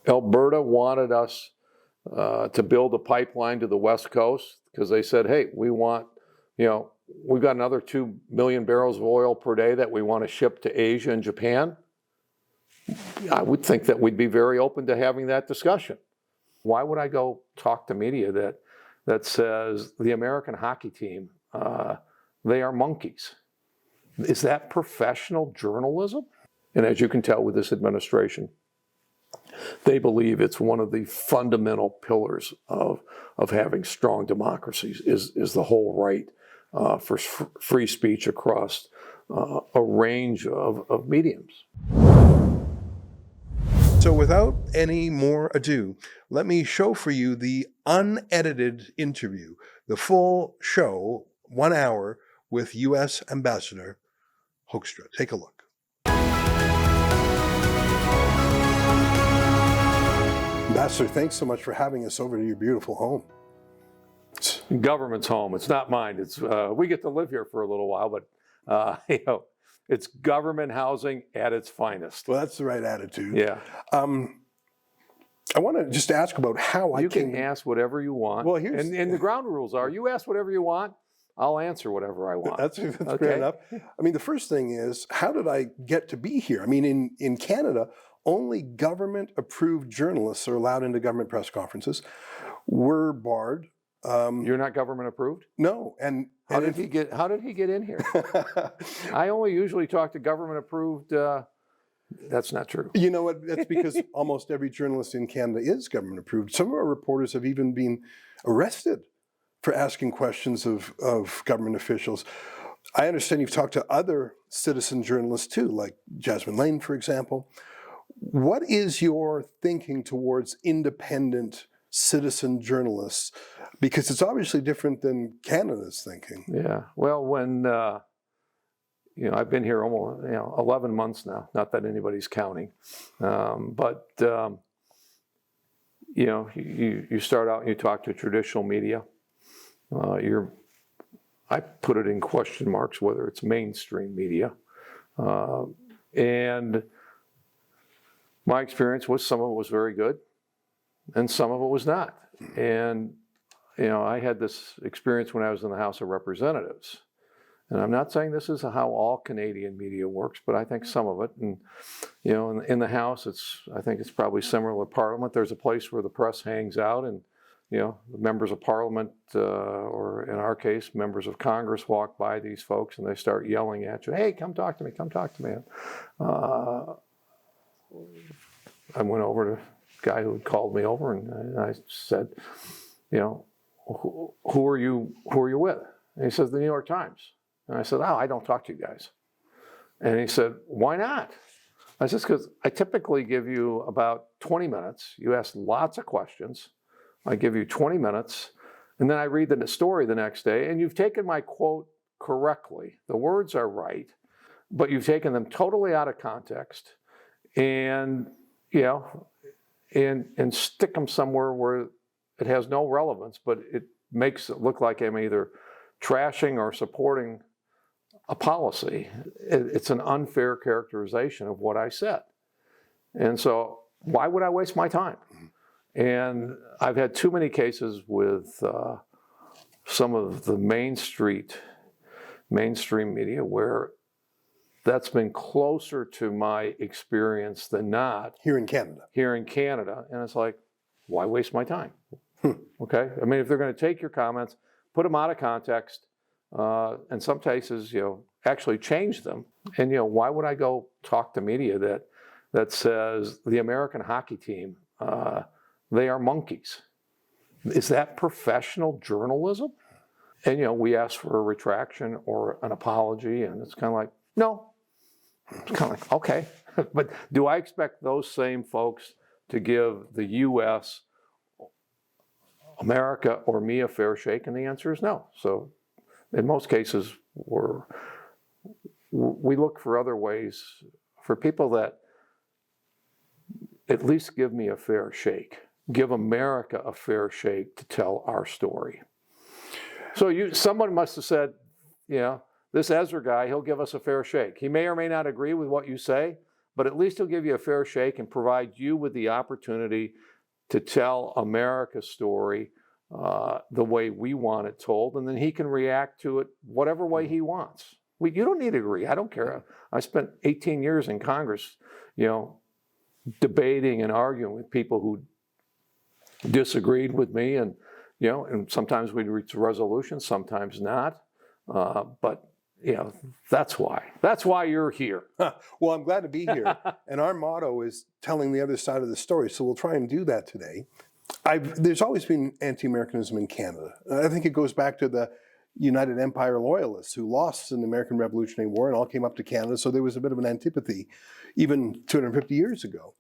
Alberta wanted us to build a pipeline to the West Coast because they said, hey, we want, we've got another 2 million barrels of oil per day that we want to ship to Asia and Japan. I would think that we'd be very open to having that discussion. Why would I go talk to media that says the American hockey team, they are monkeys? Is that professional journalism? And as you can tell with this administration, they believe it's one of the fundamental pillars of having strong democracies is the whole right for free speech across a range of mediums. So without any more ado, let me show for you the unedited interview, the full show, 1 hour with U.S. Ambassador Hoekstra. Take a look. Ambassador, thanks so much for having us over to your beautiful home. Government's home. It's not mine. It's we get to live here for a little while, but it's government housing at its finest. Well, that's the right attitude. Yeah. I want to just ask about how you can ask whatever you want. Well, and the ground rules are you ask whatever you want, I'll answer whatever I want. That's okay. Fair enough. I mean, the first thing is, how did I get to be here? I mean, in Canada, only government-approved journalists are allowed into government press conferences. We're barred. You're not government approved? No. And how did he get in here? I only usually talk to government approved. That's not true. You know what? That's because almost every journalist in Canada is government approved. Some of our reporters have even been arrested for asking questions of government officials. I understand you've talked to other citizen journalists too, like Jasmine Lane, for example. What is your thinking towards independent citizen journalists? Because it's obviously different than Canada's thinking. Yeah. Well, when I've been here almost 11 months now. Not that anybody's counting, but you start out and you talk to traditional media. I put it in question marks whether it's mainstream media, and my experience was some of it was very good, and some of it was not. And I had this experience when I was in the House of Representatives. And I'm not saying this is how all Canadian media works, but I think some of it. And, in the House, I think it's probably similar to Parliament. There's a place where the press hangs out and, the members of Parliament, or in our case, members of Congress walk by these folks and they start yelling at you, hey, come talk to me, come talk to me. I went over to the guy who had called me over and I said, who are you with? And he says, the New York Times. And I said, I don't talk to you guys. And he said, why not? I said, because I typically give you about 20 minutes. You ask lots of questions. I give you 20 minutes. And then I read the story the next day. And you've taken my quote correctly. The words are right. But you've taken them totally out of context. And, and stick them somewhere where it has no relevance. But it makes it look like I'm either trashing or supporting a policy. It's an unfair characterization of what I said. And so why would I waste my time? And I've had too many cases with some of the mainstream media where that's been closer to my experience than not. Here in Canada. Here in Canada. And it's like, why waste my time? Okay? I mean, if they're going to take your comments, put them out of context, in some cases, actually change them. And, why would I go talk to media that says the American hockey team, they are monkeys? Is that professional journalism? And, we ask for a retraction or an apology, and it's kind of like, no. It's kind of like, okay. But do I expect those same folks to give the U.S., America, or me a fair shake? And the answer is no. So in most cases, we look for other ways, for people that at least give me a fair shake, give America a fair shake to tell our story. So someone must have said, this Ezra guy, he'll give us a fair shake. He may or may not agree with what you say, but at least he'll give you a fair shake and provide you with the opportunity to tell America's story the way we want it told, and then he can react to it whatever way he wants. You don't need to agree. I don't care. I spent 18 years in Congress, debating and arguing with people who disagreed with me, and and sometimes we'd reach a resolution, sometimes not. But that's why you're here. Well, I'm glad to be here. And our motto is telling the other side of the story. So we'll try and do that today. There's always been anti-Americanism in Canada. I think it goes back to the United Empire Loyalists who lost in the American Revolutionary War and all came up to Canada. So there was a bit of an antipathy even 250 years ago.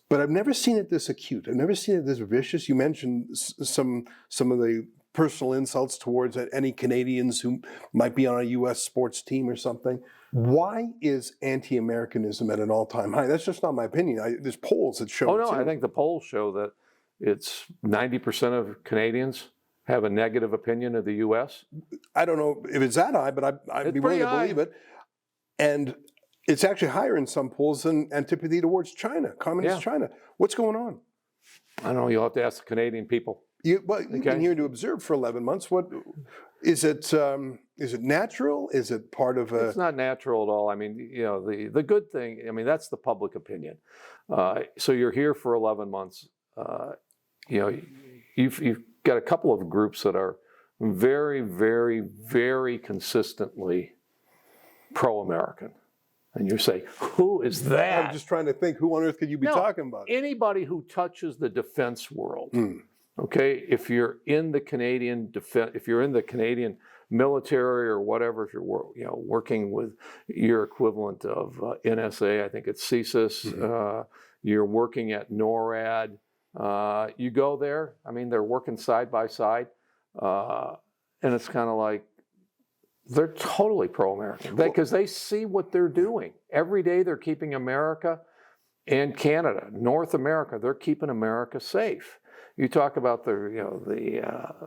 But I've never seen it this acute. I've never seen it this vicious. You mentioned some of the personal insults towards any Canadians who might be on a U.S. sports team or something. Why is anti-Americanism at an all-time high? That's just not my opinion. There's polls that show. Oh no, I think the polls show that it's 90% of Canadians have a negative opinion of the U.S. I don't know if it's that high, but I'd be willing to believe it. And it's actually higher in some polls than antipathy towards China, communist China. What's going on? I don't know. You'll have to ask the Canadian people. You've been here to observe for 11 months. What is it? Is it natural? Is it part of a? It's not natural at all. I mean, the good thing. I mean, that's the public opinion. So you're here for 11 months. You've got a couple of groups that are very, very, very consistently pro-American. And you say, who is that? I'm just trying to think, who on earth could you be talking about? Anybody who touches the defense world. Okay, if you're in the Canadian defense, if you're in the Canadian military or whatever, if you're working with your equivalent of NSA, I think it's CSIS, you're working at NORAD, you go there. I mean, they're working side by side, and it's kind of like, they're totally pro-American because they see what they're doing. Every day they're keeping America and Canada, North America, they're keeping America safe. You talk about the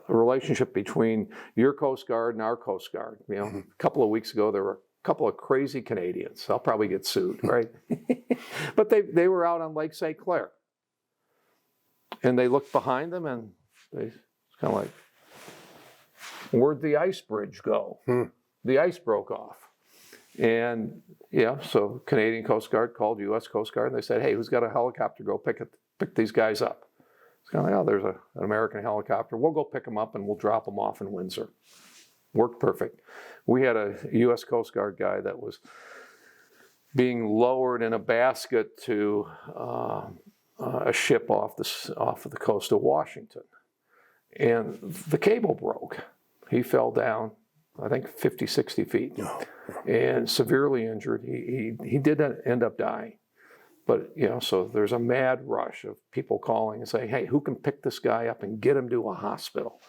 relationship between your Coast Guard and our Coast Guard. A couple of weeks ago, there were a couple of crazy Canadians. I'll probably get sued, right? But they were out on Lake St. Clair. And they looked behind them and it's kind of like, where'd the ice bridge go? The ice broke off. And so Canadian Coast Guard called U.S. Coast Guard and they said, hey, who's got a helicopter? Go pick these guys up. It's kind of like, oh, there's an American helicopter. We'll go pick them up and we'll drop them off in Windsor. Worked perfect. We had a U.S. Coast Guard guy that was being lowered in a basket to a ship off of the coast of Washington. And the cable broke. He fell down, I think 50, 60 feet, and severely injured. He did end up dying. But, so there's a mad rush of people calling and saying, hey, who can pick this guy up and get him to a hospital?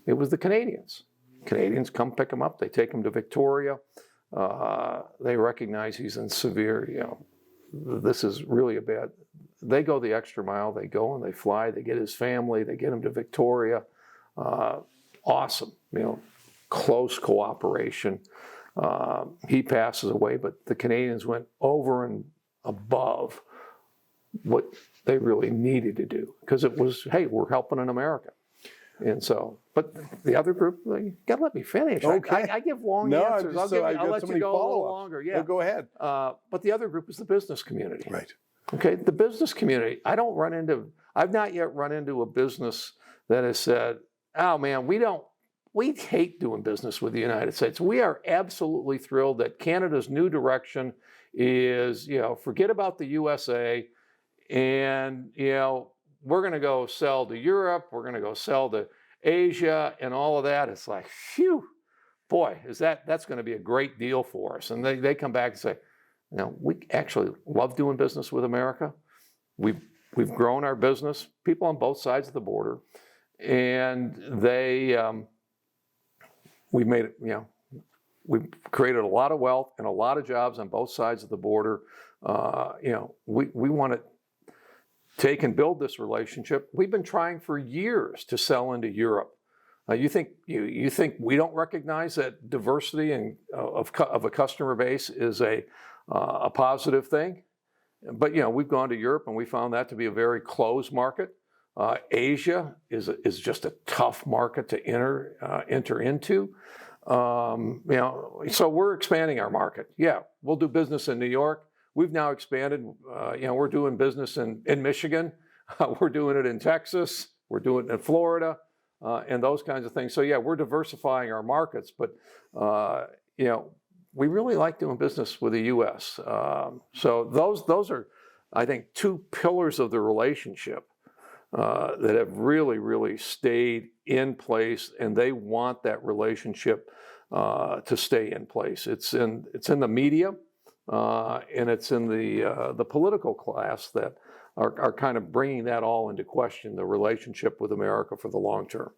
It was the Canadians. Canadians come pick him up. They take him to Victoria. They recognize he's in severe, this is really a bad. They go the extra mile. They go and they fly. They get his family. They get him to Victoria. Awesome, close cooperation. He passes away, but the Canadians went over and above what they really needed to do because it was, hey, we're helping in America. And so, but the other group, you gotta let me finish. Okay. I give long answers. I'll let you go a little longer. Yeah, go ahead. But the other group is the business community. Right. Okay, the business community. I've not yet run into a business that has said, oh man, we hate doing business with the United States. We are absolutely thrilled that Canada's new direction is, forget about the USA and, we're going to go sell to Europe. We're going to go sell to Asia and all of that. It's like, phew, boy, that's going to be a great deal for us. And they come back and say, we actually love doing business with America. We've grown our business, people on both sides of the border. And we've made it, we've created a lot of wealth and a lot of jobs on both sides of the border. We want to take and build this relationship. We've been trying for years to sell into Europe. You think we don't recognize that diversity and of a customer base is a positive thing? but we've gone to Europe and we found that to be a very closed market. Asia is just a tough market to enter into. So we're expanding our market. Yeah, we'll do business in New York. We've now expanded. We're doing business in Michigan. We're doing it in Texas. We're doing it in Florida, and those kinds of things. So yeah, we're diversifying our markets, but we really like doing business with the U.S. So those are, I think, two pillars of the relationship that have really, really stayed in place, and they want that relationship to stay in place. It's in the media, and it's in the political class that are kind of bringing that all into question, the relationship with America for the long term.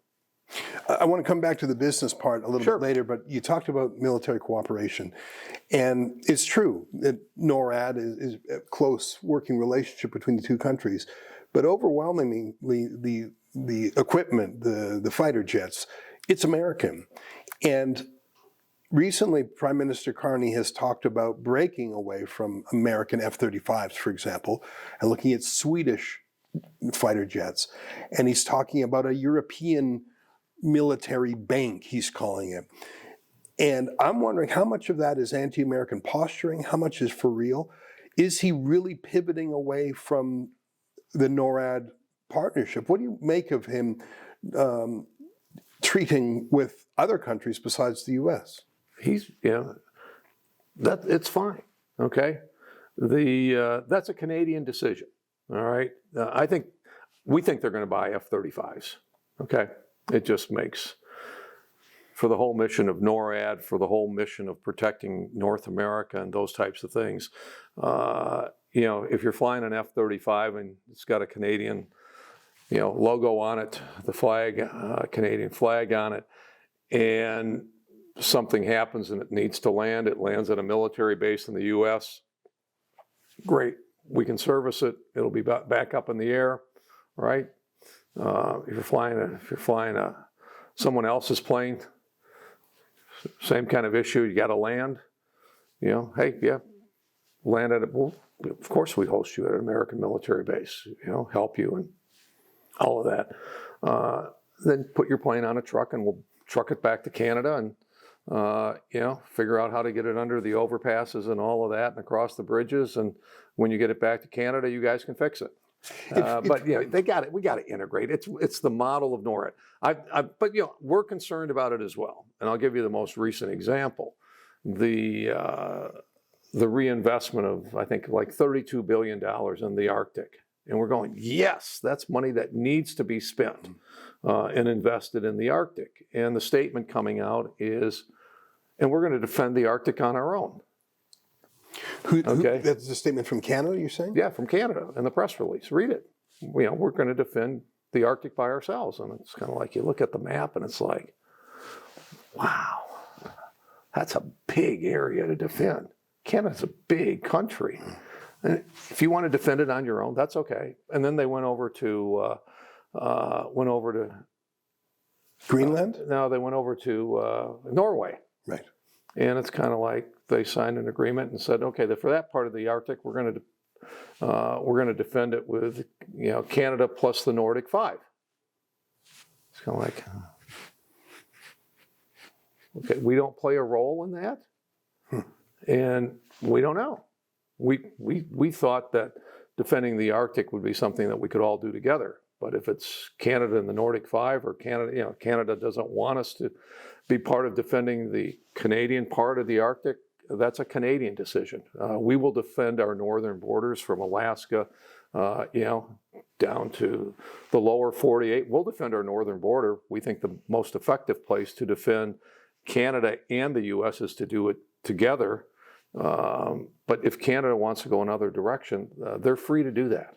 I want to come back to the business part a little bit later, but you talked about military cooperation. And it's true that NORAD is a close working relationship between the two countries. But overwhelmingly, the equipment, the fighter jets, it's American. And recently, Prime Minister Carney has talked about breaking away from American F-35s, for example, and looking at Swedish fighter jets. And he's talking about a European military bank, he's calling it. And I'm wondering how much of that is anti-American posturing, how much is for real? Is he really pivoting away from the NORAD partnership? What do you make of him treating with other countries besides the U.S.? It's fine, okay? That's a Canadian decision, all right? We think they're going to buy F-35s, okay? It just makes, for the whole mission of NORAD, for the whole mission of protecting North America and those types of things, if you're flying an F-35 and it's got a Canadian, logo on it, the flag, Canadian flag on it, and something happens and it needs to land, it lands at a military base in the U.S., great, we can service it, it'll be back up in the air, right? If you're flying someone else's plane, same kind of issue, you got to land, hey, yeah, land at it. Well, of course we host you at an American military base, help you and all of that. Then put your plane on a truck and we'll truck it back to Canada and, figure out how to get it under the overpasses and all of that and across the bridges. And when you get it back to Canada, you guys can fix it. But they got it. We got to integrate. It's the model of NORAD. But we're concerned about it as well. And I'll give you the most recent example: the reinvestment of, I think, like $32 billion in the Arctic. And we're going, yes, that's money that needs to be spent and invested in the Arctic. And the statement coming out is, and we're going to defend the Arctic on our own. That's a statement from Canada, you're saying? Yeah, from Canada in the press release. Read it. We're going to defend the Arctic by ourselves. And it's kind of like you look at the map and it's like, wow, that's a big area to defend. Canada's a big country. And if you want to defend it on your own, that's okay. And then they went over to Greenland? No, they went over to Norway. Right. And it's kind of like they signed an agreement and said, okay, for that part of the Arctic, we're going to defend it with Canada plus the Nordic 5. It's kind of like, okay, we don't play a role in that, and we don't know. We thought that defending the Arctic would be something that we could all do together. But if it's Canada and the Nordic 5, or Canada, Canada doesn't want us to be part of defending the Canadian part of the Arctic, that's a Canadian decision. We will defend our northern borders from Alaska, down to the lower 48. We'll defend our northern border. We think the most effective place to defend Canada and the U.S. is to do it together. But if Canada wants to go another direction, they're free to do that.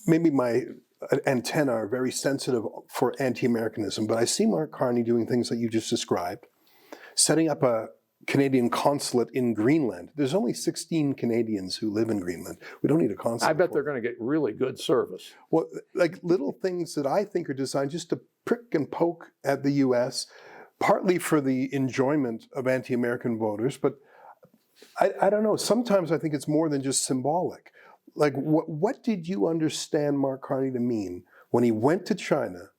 Maybe my antennae are very sensitive for anti-Americanism, but I see Mark Carney doing things that you just described, setting up a Canadian consulate in Greenland. There's only 16 Canadians who live in Greenland. We don't need a consulate. I bet they're going to get really good service. Well, like little things that I think are designed just to prick and poke at the U.S., partly for the enjoyment of anti-American voters, but I don't know. Sometimes I think it's more than just symbolic. Like, what did you understand Mark Carney to mean when he went to China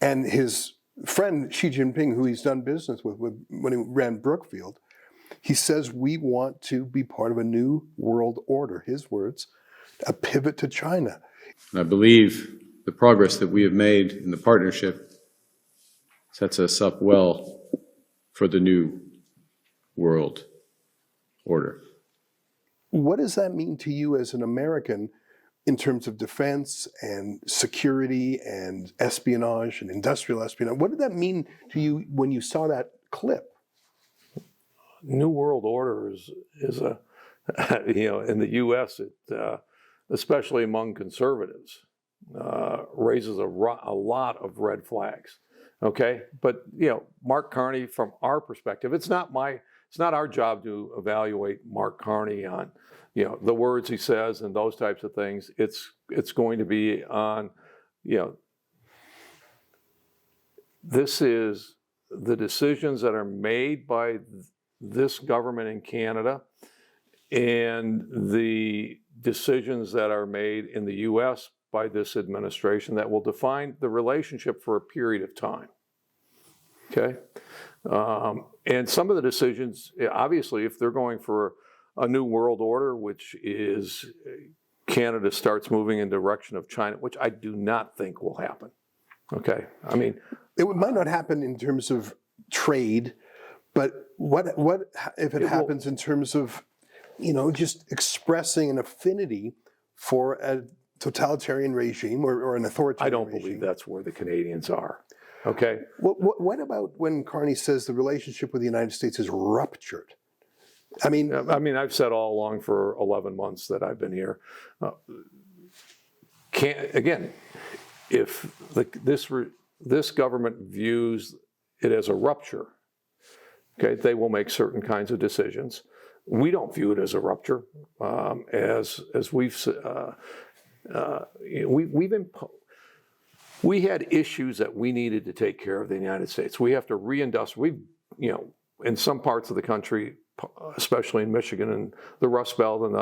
and his friend Xi Jinping, who he's done business with when he ran Brookfield, he says, we want to be part of a new world order, his words, a pivot to China. And I believe the progress that we have made in the partnership sets us up well for the new world order. What does that mean to you as an American in terms of defense and security and espionage and industrial espionage? What did that mean to you when you saw that clip? New World Order is a, in the U.S., especially among conservatives, raises a lot of red flags. Okay, but Mark Carney, from our perspective, it's not our job to evaluate Mark Carney on the words he says and those types of things. It's going to be on this is the decisions that are made by this government in Canada and the decisions that are made in the U.S. by this administration that will define the relationship for a period of time. Okay? And some of the decisions, obviously, if they're going for a new world order, which is Canada starts moving in the direction of China, which I do not think will happen. Okay? I mean, it might not happen in terms of trade, but what if it happens in terms of, just expressing an affinity for a totalitarian regime or an authoritarian regime? I don't believe that's where the Canadians are. Okay. What about when Carney says the relationship with the United States is ruptured? I mean, I've said all along for 11 months that I've been here. Again, if this government views it as a rupture, okay, they will make certain kinds of decisions. We don't view it as a rupture, as we had issues that we needed to take care of in the United States. We have to reindustrialize. In some parts of the country, especially in Michigan and the Rust Belt, and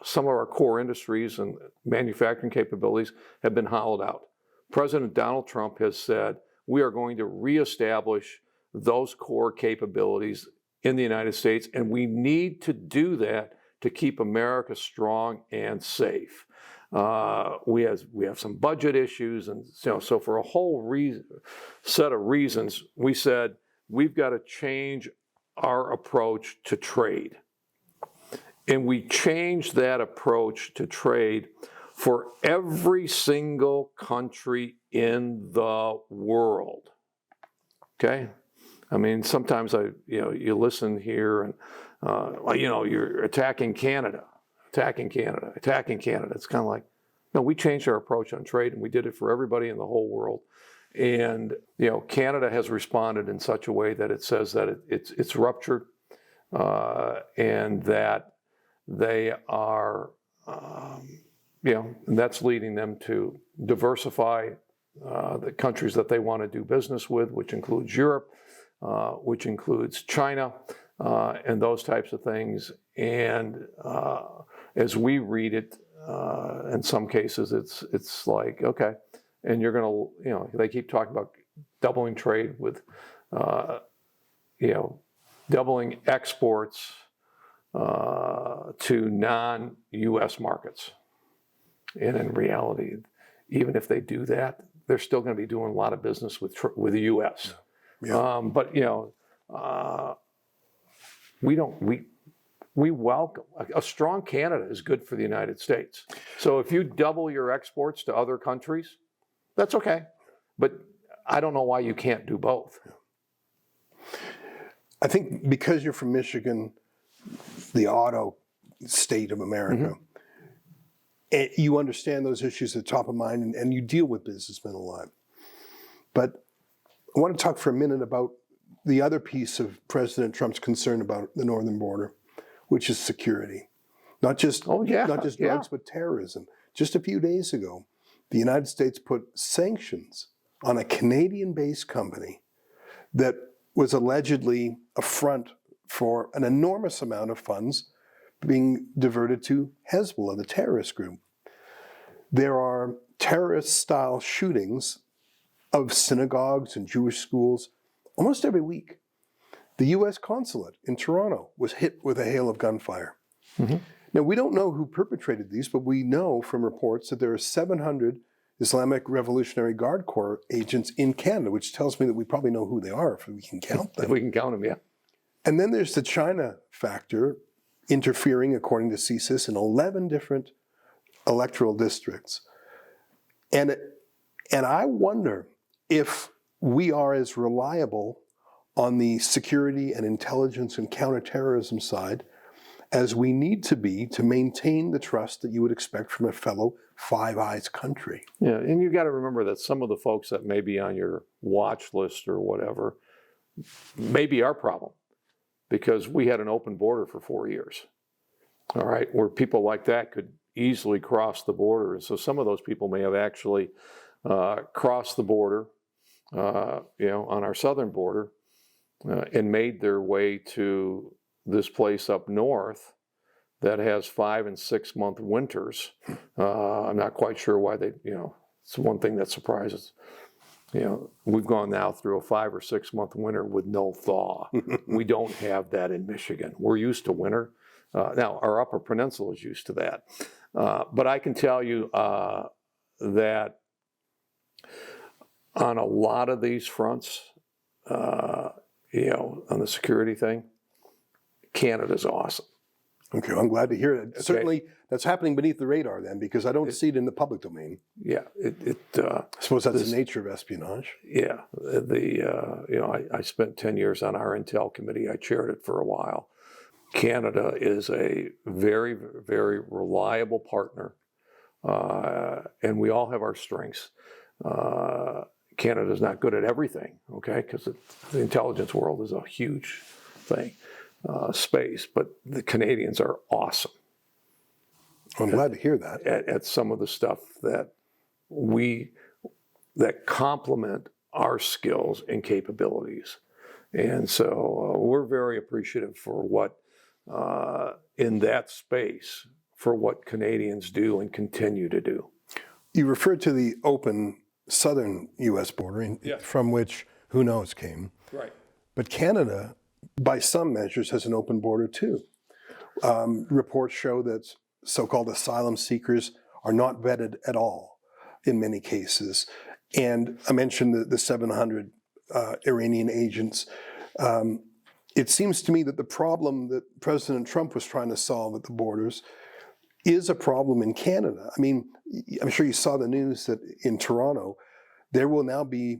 some of our core industries and manufacturing capabilities have been hollowed out. President Donald Trump has said we are going to reestablish those core capabilities in the United States, and we need to do that to keep America strong and safe. We have some budget issues, and so for a whole set of reasons, we said we've got to change our approach to trade. And we changed that approach to trade for every single country in the world. Okay? I mean, sometimes you listen here and you're attacking Canada. It's kind of like, no, we changed our approach on trade and we did it for everybody in the whole world. And Canada has responded in such a way that it says that it's ruptured, and that they are, and that's leading them to diversify the countries that they want to do business with, which includes Europe, which includes China, and those types of things. And as we read it, in some cases, it's like, okay, and you're going to, they keep talking about doubling trade with, doubling exports to non-U.S. markets. And in reality, even if they do that, they're still going to be doing a lot of business with the U.S. Yeah. But we welcome a strong Canada is good for the United States. So if you double your exports to other countries, that's okay. But I don't know why you can't do both. I think because you're from Michigan, the auto state of America, and you understand those issues at the top of mind, and you deal with businessmen a lot. But I want to talk for a minute about the other piece of President Trump's concern about the northern border, which is security. Not just drugs, but terrorism. Just a few days ago, the United States put sanctions on a Canadian-based company that was allegedly a front for an enormous amount of funds being diverted to Hezbollah, the terrorist group. There are terrorist-style shootings of synagogues and Jewish schools almost every week. The U.S. consulate in Toronto was hit with a hail of gunfire. Mm-hmm. Now, we don't know who perpetrated these, but we know from reports that there are 700 Islamic Revolutionary Guard Corps agents in Canada, which tells me that we probably know who they are if we can count them. If we can count them, yeah. And then there's the China factor interfering, according to CSIS, in 11 different electoral districts. And I wonder if we are as reliable on the security and intelligence and counterterrorism side as we need to be to maintain the trust that you would expect from a fellow Five Eyes country. Yeah, and you got to remember that some of the folks that may be on your watch list or whatever may be our problem, because we had an open border for 4 years, all right, where people like that could easily cross the border. And so some of those people may have actually crossed the border, on our southern border, and made their way to this place up north that has 5 and 6 month winters. I'm not quite sure why they, it's one thing that surprises. We've gone now through a 5 or 6 month winter with no thaw. We don't have that in Michigan. We're used to winter. Now, our Upper Peninsula is used to that. But I can tell you that on a lot of these fronts, on the security thing, Canada's awesome. Okay, well, I'm glad to hear it. Okay. Certainly, that's happening beneath the radar then, because I don't see it in the public domain. Yeah, I suppose that's the nature of espionage. Yeah, I spent 10 years on our Intel committee. I chaired it for a while. Canada is a very, very reliable partner, and we all have our strengths. Canada's not good at everything, okay, because the intelligence world is a huge thing, space, but the Canadians are awesome. I'm glad to hear that. At some of the stuff that complement our skills and capabilities. And so we're very appreciative for what, in that space, for what Canadians do and continue to do. You referred to the open southern U.S. border, from which who knows came. Right. But Canada, by some measures, has an open border too. Reports show that so-called asylum seekers are not vetted at all in many cases. And I mentioned the 700 Iranian agents. It seems to me that the problem that President Trump was trying to solve at the borders is a problem in Canada. I mean, I'm sure you saw the news that in Toronto, there will now be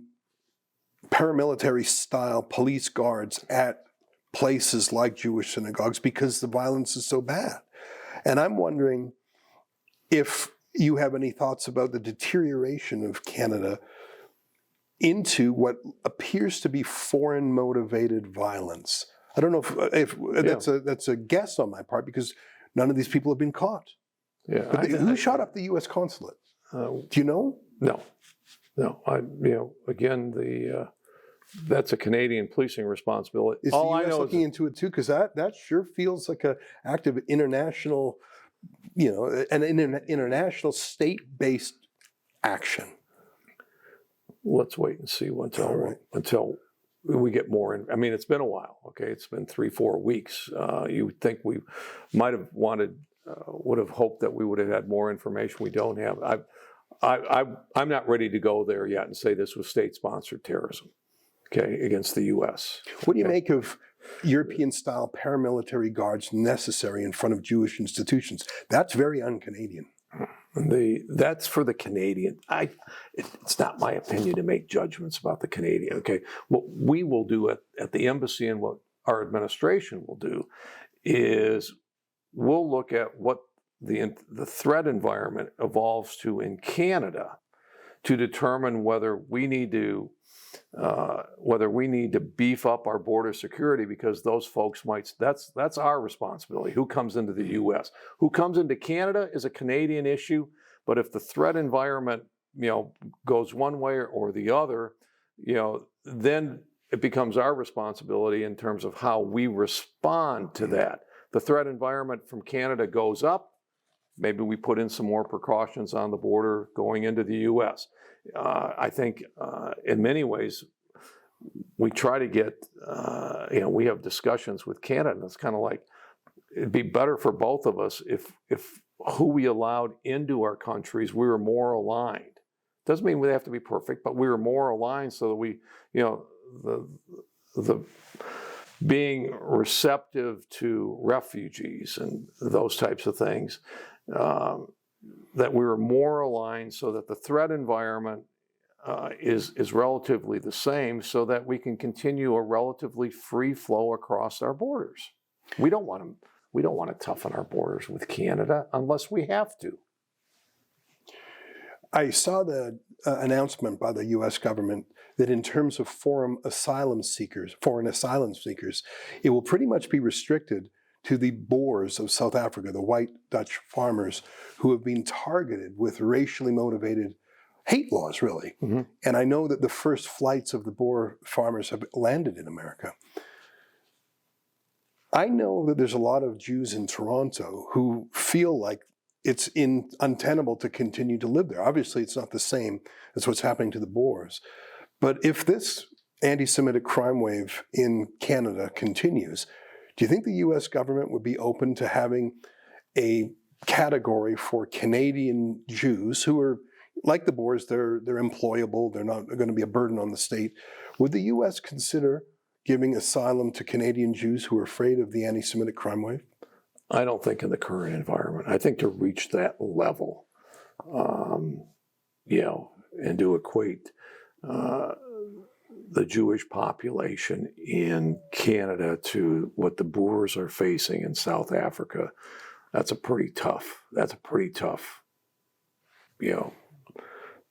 paramilitary-style police guards at places like Jewish synagogues because the violence is so bad. And I'm wondering if you have any thoughts about the deterioration of Canada into what appears to be foreign-motivated violence. I don't know if that's a guess on my part, because none of these people have been caught. Yeah. But who shot up the U.S. consulate? Do you know? No. Again, that's a Canadian policing responsibility. Is the U.S. looking into it too? Because that sure feels like an act of international, an international state-based action. Let's wait and see until we get more. I mean, it's been a while. Okay, it's been 3-4 weeks. You would think we might have would have hoped that we would have had more information. We don't have. I'm not ready to go there yet and say this was state-sponsored terrorism, okay, against the U.S. What do you make of European-style paramilitary guards necessary in front of Jewish institutions? That's very un-Canadian. That's for the Canadian. It's not my opinion to make judgments about the Canadian. Okay, what we will do at the embassy and what our administration will do is we'll look at what the threat environment evolves to in Canada to determine whether we need to beef up our border security, because those folks might. That's our responsibility. Who comes into the U.S., who comes into Canada is a Canadian issue. But if the threat environment goes one way or the other, then it becomes our responsibility in terms of how we respond to that. The threat environment from Canada goes up. Maybe we put in some more precautions on the border going into the U.S. I think in many ways, we try to get, we have discussions with Canada, and it's kind of like, it'd be better for both of us if who we allowed into our countries, we were more aligned. Doesn't mean we have to be perfect, but we were more aligned so that we, the being receptive to refugees and those types of things, that we were more aligned so that the threat environment is relatively the same, so that we can continue a relatively free flow across our borders. We don't want to toughen our borders with Canada unless we have to. I saw the announcement by the U.S. government that in terms of foreign asylum seekers, it will pretty much be restricted to the Boers of South Africa, the white Dutch farmers who have been targeted with racially motivated hate laws, really. Mm-hmm. And I know that the first flights of the Boer farmers have landed in America. I know that there's a lot of Jews in Toronto who feel like it's untenable to continue to live there. Obviously, it's not the same as what's happening to the Boers. But if this anti-Semitic crime wave in Canada continues, do you think the U.S. government would be open to having a category for Canadian Jews who are, like the Boers, they're employable, they're not going to be a burden on the state? Would the U.S. consider giving asylum to Canadian Jews who are afraid of the anti-Semitic crime wave? I don't think in the current environment. I think to reach that level, and to equate the Jewish population in Canada to what the Boers are facing in South Africa, that's a pretty tough,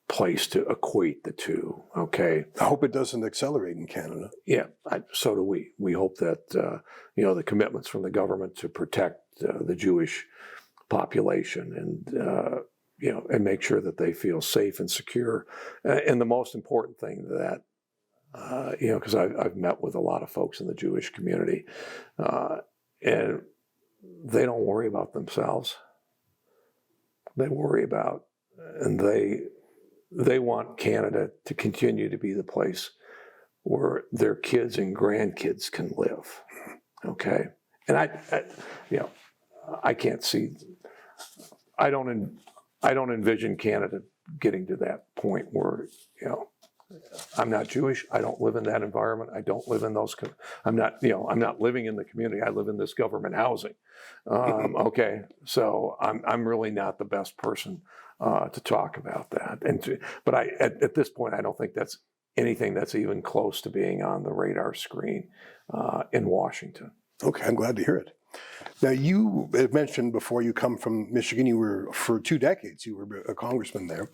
place to equate the two, okay? I hope it doesn't accelerate in Canada. Yeah, so do we. We hope that, the commitments from the government to protect the Jewish population and, and make sure that they feel safe and secure. And the most important thing that, because I've met with a lot of folks in the Jewish community, and they don't worry about themselves. They worry about, and they want Canada to continue to be the place where their kids and grandkids can live. Okay, and I can't see. I don't envision Canada getting to that point where I'm not Jewish. I don't live in that environment. I don't live in those. I'm not living in the community. I live in this government housing. Okay, so I'm really not the best person to talk about that. But at this point, I don't think that's anything that's even close to being on the radar screen in Washington. Okay, I'm glad to hear it. Now, you had mentioned before you come from Michigan, you were, for 2 decades, you were a congressman there.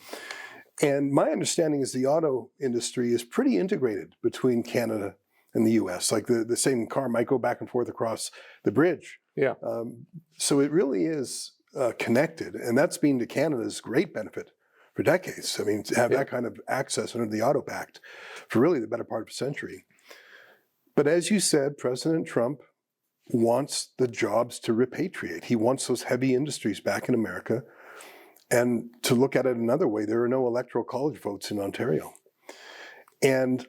And my understanding is the auto industry is pretty integrated between Canada and the U.S. Like the same car might go back and forth across the bridge. Yeah. So it really is connected. And that's been to Canada's great benefit for decades. I mean, to have that kind of access under the Auto Pact for really the better part of a century. But as you said, President Trump wants the jobs to repatriate. He wants those heavy industries back in America. And to look at it another way, there are no electoral college votes in Ontario. And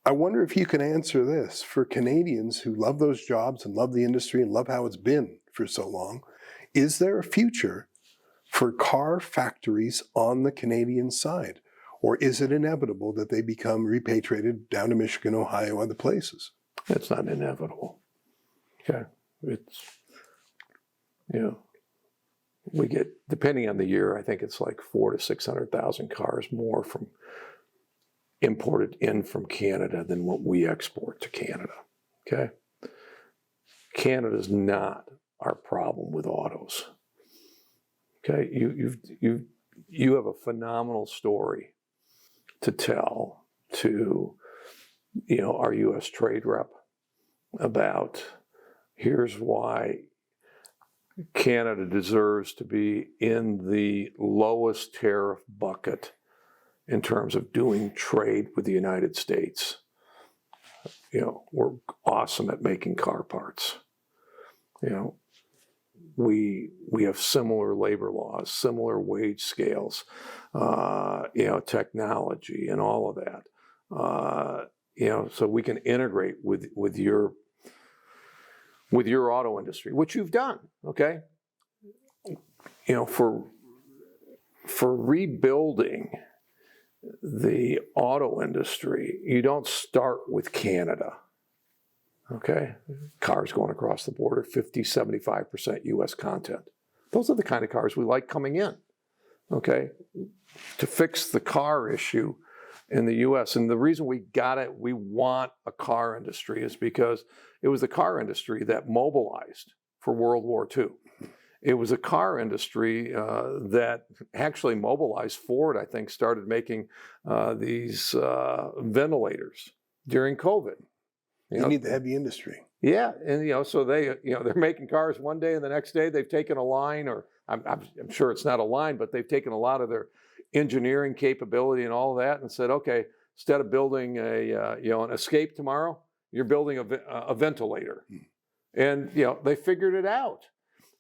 I wonder if you can answer this. For Canadians who love those jobs and love the industry and love how it's been for so long, is there a future for car factories on the Canadian side? Or is it inevitable that they become repatriated down to Michigan, Ohio, other places? It's not inevitable. Okay. It's, we get, depending on the year, I think it's like 400,000 to 600,000 cars more imported in from Canada than what we export to Canada. Okay. Canada's not our problem with autos. Okay. You have a phenomenal story to tell to, our U.S. trade rep about here's why Canada deserves to be in the lowest tariff bucket in terms of doing trade with the United States. we're awesome at making car parts. We have similar labor laws, similar wage scales, technology and all of that. So we can integrate with your auto industry, which you've done, okay? For rebuilding the auto industry, you don't start with Canada, okay? Cars going across the border, 50, 75% US content. Those are the kind of cars we like coming in, okay? To fix the car issue in the US. And the reason we want a car industry is because it was the car industry that mobilized for World War II. It was a car industry that actually mobilized. Ford, I think, started making these ventilators during COVID. You need the heavy industry. Yeah, and so they're making cars one day, and the next day they've taken a line, or I'm sure it's not a line, but they've taken a lot of their engineering capability and all of that, and said, okay, instead of building an Escape tomorrow, you're building a ventilator, and they figured it out.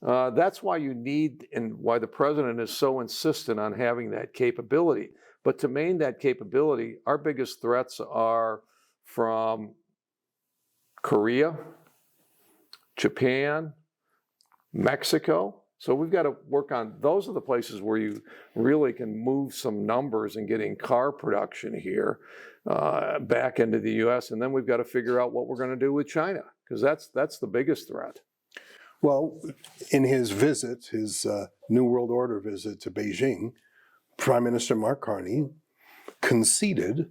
That's why you need, and why the president is so insistent on having that capability. But to maintain that capability, our biggest threats are from Korea, Japan, Mexico. So we've got to work on, those are the places where you really can move some numbers and getting car production here back into the US. And then we've got to figure out what we're going to do with China, because that's the biggest threat. Well, in his visit, his New World Order visit to Beijing, Prime Minister Mark Carney conceded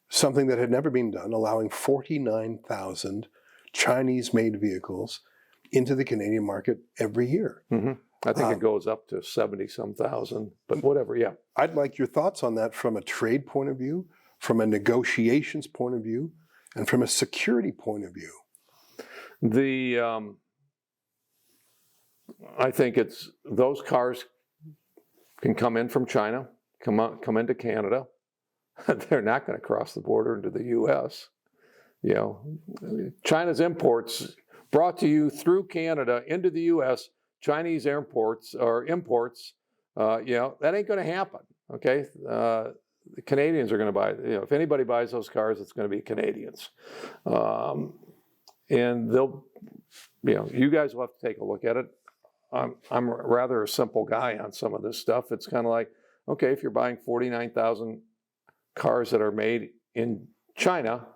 something that had never been done, allowing 49,000 Chinese-made vehicles into the Canadian market every year. Mm-hmm. I think it goes up to 70-some thousand, but whatever, yeah. I'd like your thoughts on that from a trade point of view, from a negotiations point of view, and from a security point of view. I think it's, those cars can come in from China, come into Canada. They're not going to cross the border into the U.S. China's imports brought to you through Canada into the U.S., Chinese imports, that ain't going to happen, okay? The Canadians are going to buy, if anybody buys those cars, it's going to be Canadians. And they'll, you guys will have to take a look at it. I'm rather a simple guy on some of this stuff. It's kind of like, okay, if you're buying 49,000 cars that are made in China,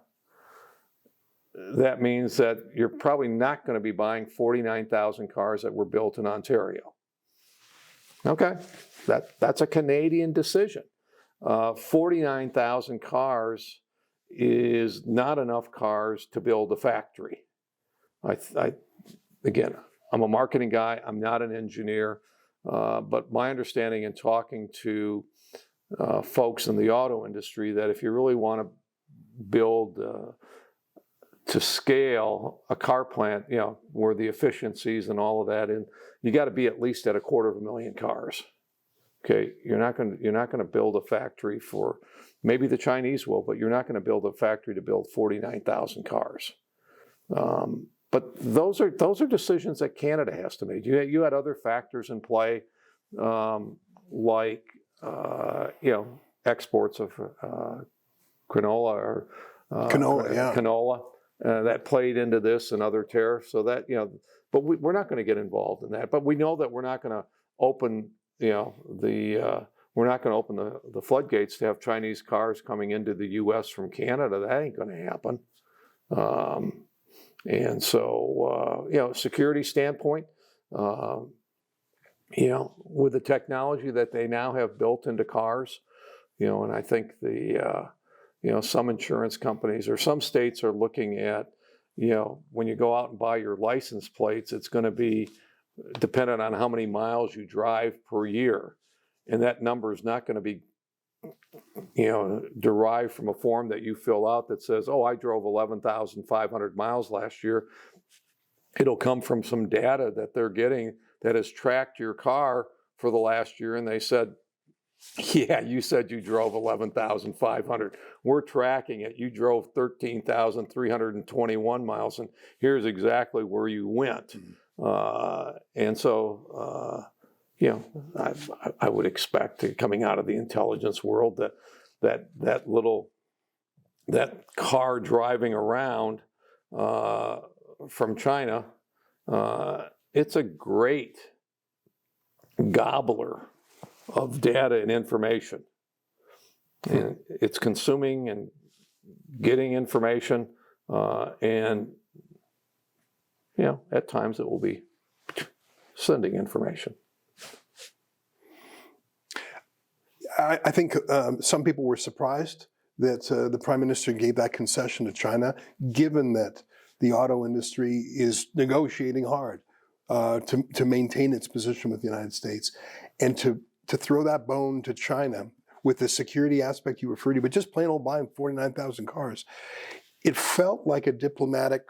that means that you're probably not going to be buying 49,000 cars that were built in Ontario. Okay, that's a Canadian decision. 49,000 cars is not enough cars to build a factory. Again, I'm a marketing guy. I'm not an engineer, but my understanding in talking to folks in the auto industry, that if you really want to build to scale a car plant, where the efficiencies and all of that, and you got to be at least at 250,000 cars. Okay, you're not going to build a factory for, maybe the Chinese will, but you're not going to build a factory to build 49,000 cars. But those are decisions that Canada has to make. You had other factors in play, like exports of canola or canola that played into this, and other tariffs. So that but we're not going to get involved in that. But we know that we're not going to open we're not going to open the floodgates to have Chinese cars coming into the U.S. from Canada. That ain't going to happen. And so, security standpoint, with the technology that they now have built into cars, and I think some insurance companies or some states are looking at, when you go out and buy your license plates, it's going to be dependent on how many miles you drive per year. And that number is not going to be, derived from a form that you fill out that says, oh, I drove 11,500 miles last year. It'll come from some data that they're getting that has tracked your car for the last year. And they said, Yeah, you said you drove 11,500. We're tracking it. You drove 13,321 miles, and here's exactly where you went. And so, you know, I would expect coming out of the intelligence world that car driving around from China, it's a great gobbler of data and information. And it's consuming and getting information, and, you know, at times it will be sending information. I think some people were surprised that the Prime Minister gave that concession to China, given that the auto industry is negotiating hard to maintain its position with the United States, and to throw that bone to China with the security aspect you referred to, but just plain old buying 49,000 cars. It felt like a diplomatic,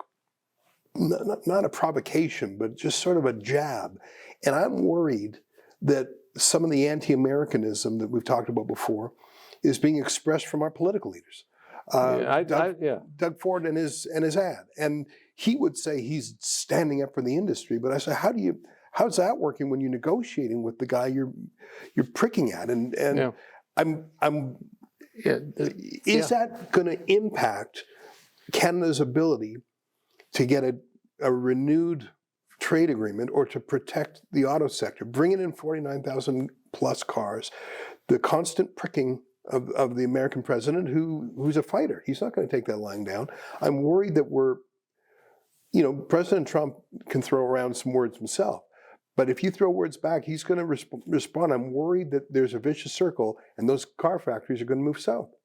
not a provocation, but just sort of a jab. And I'm worried that some of the anti-Americanism that we've talked about before is being expressed from our political leaders. Doug Ford and his ad. And he would say he's standing up for the industry, but I say, how's that working when you're negotiating with the guy you're pricking at? And Yeah. Is that going to impact Canada's ability to get a renewed trade agreement or to protect the auto sector? Bringing in 49,000 plus cars, the constant pricking of the American president who's a fighter. He's not going to take that lying down. I'm worried that President Trump can throw around some words himself. But if you throw words back, he's going to respond. I'm worried that there's a vicious circle, and those car factories are going to move south.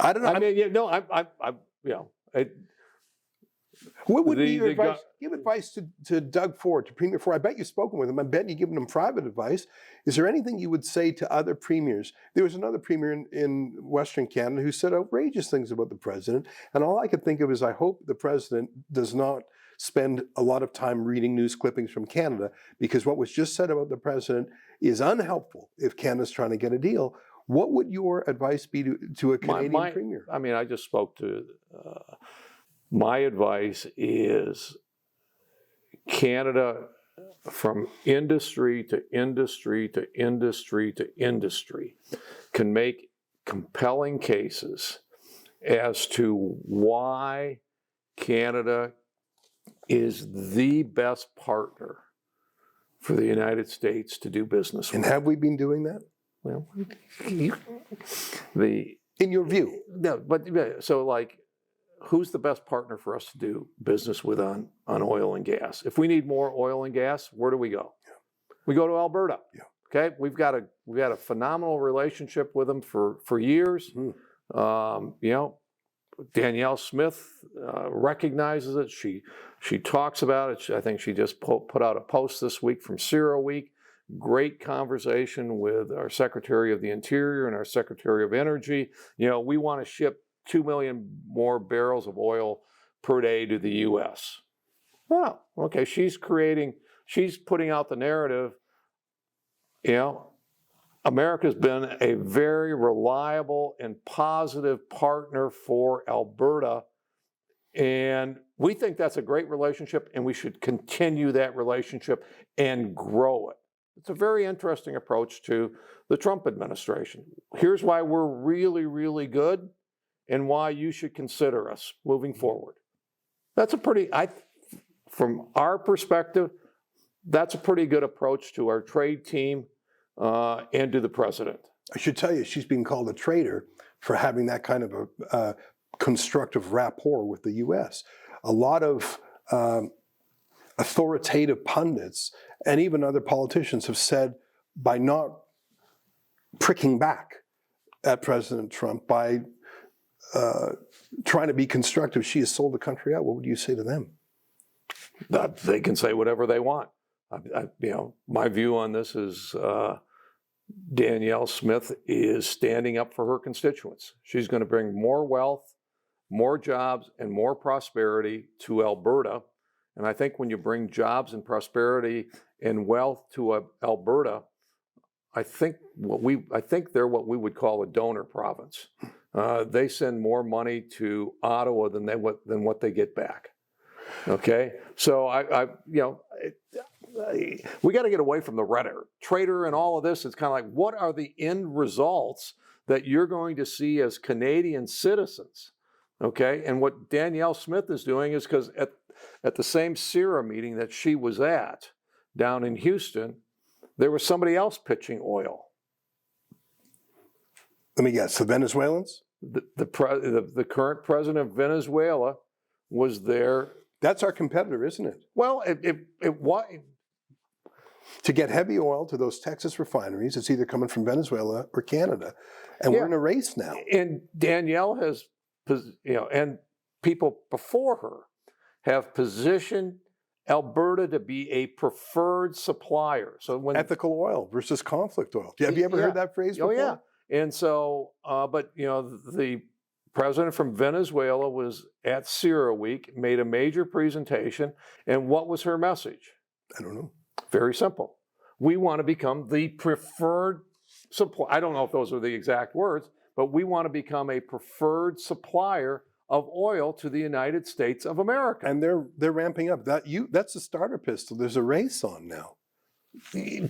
I don't know. I mean, what would be your advice? Give advice to Doug Ford, to Premier Ford. I bet you've spoken with him. I bet you've given him private advice. Is there anything you would say to other premiers? There was another premier in Western Canada who said outrageous things about the president. And all I could think of is, I hope the president does not spend a lot of time reading news clippings from Canada, because what was just said about the president is unhelpful if Canada's trying to get a deal. What would your advice be to a Canadian premier? I mean, I just spoke to... my advice is Canada, from industry to industry to industry to industry, can make compelling cases as to why Canada is the best partner for the United States to do business with. And have we been doing that? Well, in your view? No, but so like, who's the best partner for us to do business with on oil and gas? If we need more oil and gas, where do we go? Yeah. We go to Alberta. Yeah. Okay, we've got a phenomenal relationship with them for years. Danielle Smith recognizes it. She talks about it. I think she just put out a post this week from CERAWeek. Great conversation with our Secretary of the Interior and our Secretary of Energy. We want to ship 2 million more barrels of oil per day to the U.S. Well, okay, she's putting out the narrative. America's been a very reliable and positive partner for Alberta, and we think that's a great relationship, and we should continue that relationship and grow it. It's a very interesting approach to the Trump administration. Here's why we're really, really good, and why you should consider us moving forward. That's from our perspective, that's a pretty good approach to our trade team and to the president. I should tell you, she's being called a traitor for having that kind of a constructive rapport with the U.S. A lot of authoritative pundits and even other politicians have said, by not pricking back at President Trump, by trying to be constructive, she has sold the country out. What would you say to them? They can say whatever they want. My view on this is Danielle Smith is standing up for her constituents. She's going to bring more wealth, more jobs, and more prosperity to Alberta, And I think when you bring jobs and prosperity and wealth to Alberta, I think they're what we would call a donor province. They send more money to Ottawa than what they get back. Okay, so we got to get away from the rhetoric, traitor, and all of this. It's kind of like, what are the end results that you're going to see as Canadian citizens? Okay, and what Danielle Smith is doing is, because at the same CIRA meeting that she was at down in Houston, there was somebody else pitching oil. Let me guess, the Venezuelans? The current president of Venezuela was there. That's our competitor, isn't it? Well, it was. To get heavy oil to those Texas refineries, it's either coming from Venezuela or Canada. And we're in a race now. And Danielle has, and people before her have positioned Alberta to be a preferred supplier. So when ethical oil versus conflict oil. Have you ever heard that phrase before? Oh, yeah. And so, but the president from Venezuela was at CIRA Week, made a major presentation, and what was her message? I don't know. Very simple. We want to become the preferred supply. I don't know if those are the exact words, but we want to become a preferred supplier of oil to the United States of America. And they're ramping up. That's a starter pistol. There's a race on now.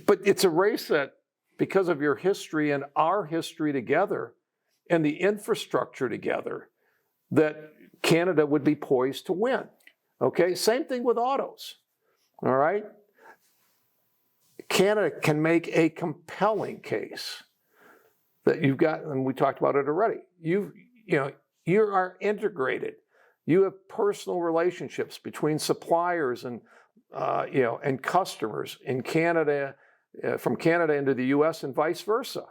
But it's a race that, because of your history and our history together and the infrastructure together, that Canada would be poised to win. Okay, same thing with autos. All right? Canada can make a compelling case that you've got, and we talked about it already. You are integrated. You have personal relationships between suppliers and and customers in Canada, from Canada into the U.S. and vice versa.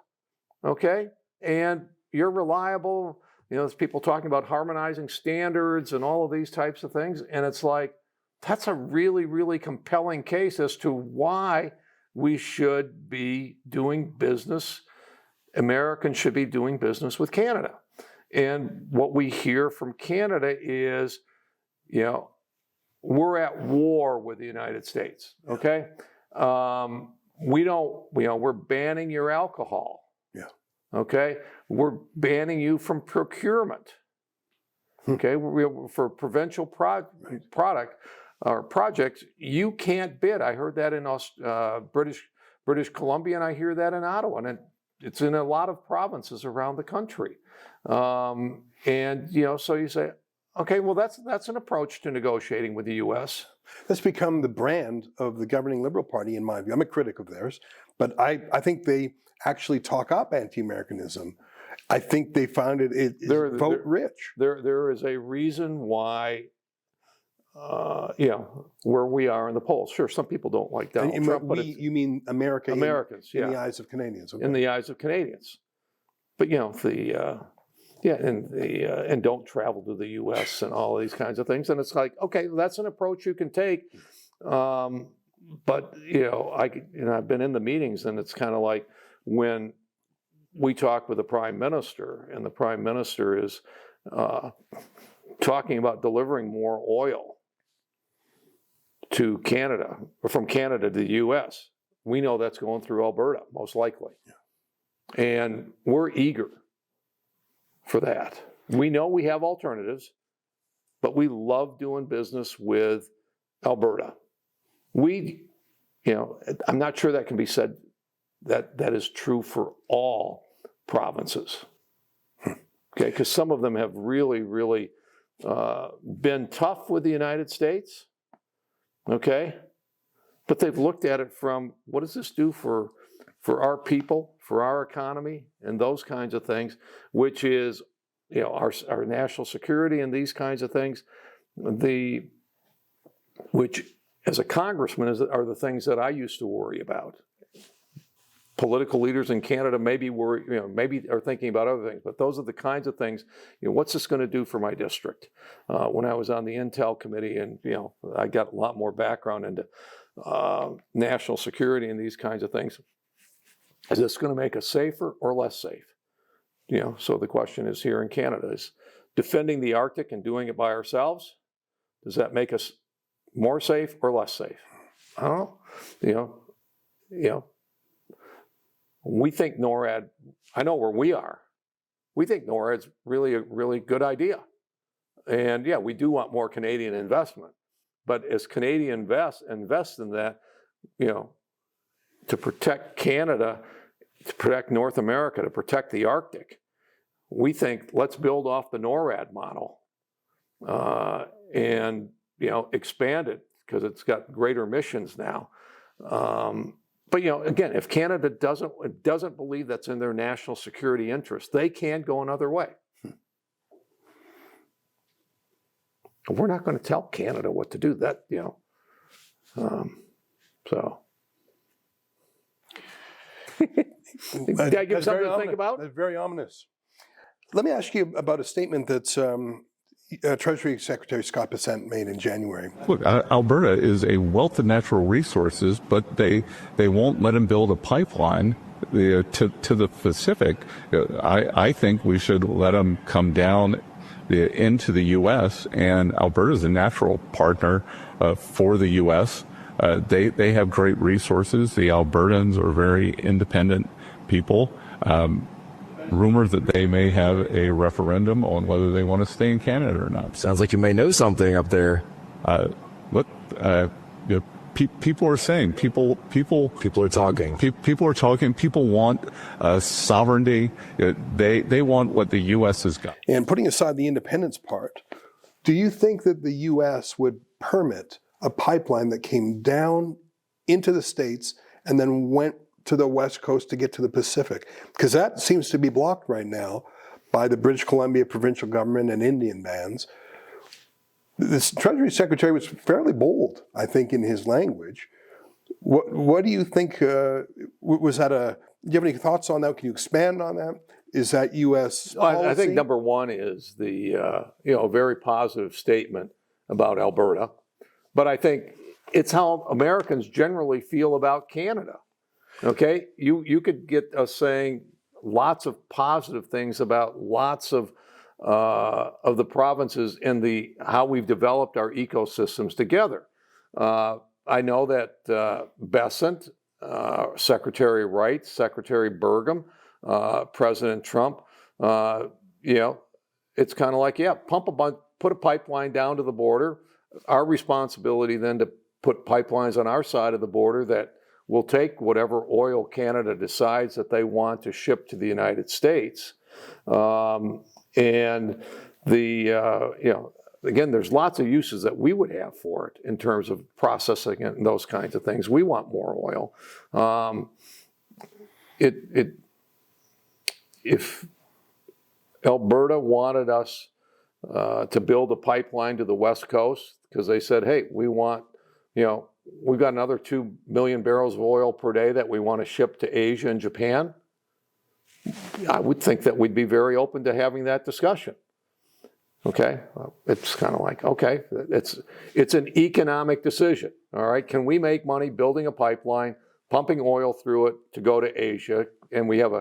Okay, and you're reliable. There's people talking about harmonizing standards and all of these types of things, and it's like, that's a really, really compelling case as to why we should be doing business. Americans should be doing business with Canada. And what we hear from Canada is, we're at war with the United States. Okay, we're banning your alcohol. Yeah. Okay, we're banning you from procurement. Okay, for provincial product. Or projects, you can't bid. I heard that in British Columbia, and I hear that in Ottawa, and it's in a lot of provinces around the country. So you say, okay, well, that's an approach to negotiating with the U.S. That's become the brand of the governing Liberal Party, in my view. I'm a critic of theirs, but I think they actually talk up anti-Americanism. I think they found it is vote rich. There is a reason why. Where we are in the polls. Sure, some people don't like Donald Trump, but you mean Americans, in the eyes of Canadians. Okay. In the eyes of Canadians. But and don't travel to the U.S. and all these kinds of things. And it's like, okay, that's an approach you can take. But I've been in the meetings, and it's kind of like when we talk with the Prime Minister, and the Prime Minister is talking about delivering more oil to Canada, or from Canada to the U.S. We know that's going through Alberta, most likely. Yeah. And we're eager for that. We know we have alternatives, but we love doing business with Alberta. I'm not sure that can be said that is true for all provinces. Okay, because some of them have really, really been tough with the United States. Okay, but they've looked at it from, what does this do for our people, for our economy, and those kinds of things, which is, our national security and these kinds of things, which as a congressman are the things that I used to worry about. Political leaders in Canada maybe are thinking about other things, but those are the kinds of things. What's this going to do for my district? When I was on the Intel committee, and I got a lot more background into national security and these kinds of things. Is this going to make us safer or less safe? So the question is, here in Canada, is defending the Arctic and doing it by ourselves, does that make us more safe or less safe? I don't know. You know, we think NORAD, I know where we are. We think NORAD's really a really good idea. And yeah, we do want more Canadian investment. But as Canadian invest in that, to protect Canada, to protect North America, to protect the Arctic, we think let's build off the NORAD model and expand it because it's got greater missions now. But again, if Canada doesn't believe that's in their national security interest, they can go another way. We're not going to tell Canada what to do. That so. Did I give something to think about? That's very ominous. Let me ask you about a statement that Treasury Secretary Scott Bessent made in January. Look, Alberta is a wealth of natural resources, but they won't let them build a pipeline to the Pacific. I think we should let them come down into the U.S., and Alberta is a natural partner for the U.S. They have great resources. The Albertans are very independent people. Rumor that they may have a referendum on whether they want to stay in Canada or not. Sounds like you may know something up there. Look, people are saying, people are talking. People are talking. People want sovereignty. They want what the U.S. has got. And putting aside the independence part, do you think that the U.S. would permit a pipeline that came down into the States and then went to the West Coast to get to the Pacific? Because that seems to be blocked right now by the British Columbia provincial government and Indian bands. This Treasury Secretary was fairly bold, I think, in his language. What do you think? Was that do you have any thoughts on that? Can you expand on that? Is that U.S. policy? I think number one is the very positive statement about Alberta, but I think it's how Americans generally feel about Canada. Okay, you could get us saying lots of positive things about lots of the provinces and how we've developed our ecosystems together. I know that Bessent, Secretary Wright, Secretary Burgum, President Trump, it's kind of like, put a pipeline down to the border. Our responsibility then to put pipelines on our side of the border that will take whatever oil Canada decides that they want to ship to the United States. And again, there's lots of uses that we would have for it in terms of processing it and those kinds of things. We want more oil. If Alberta wanted us to build a pipeline to the West Coast, because they said, hey, we want, we've got another 2 million barrels of oil per day that we want to ship to Asia and Japan, I would think that we'd be very open to having that discussion. Okay, it's kind of like, okay, it's an economic decision. All right, can we make money building a pipeline, pumping oil through it to go to Asia, and we have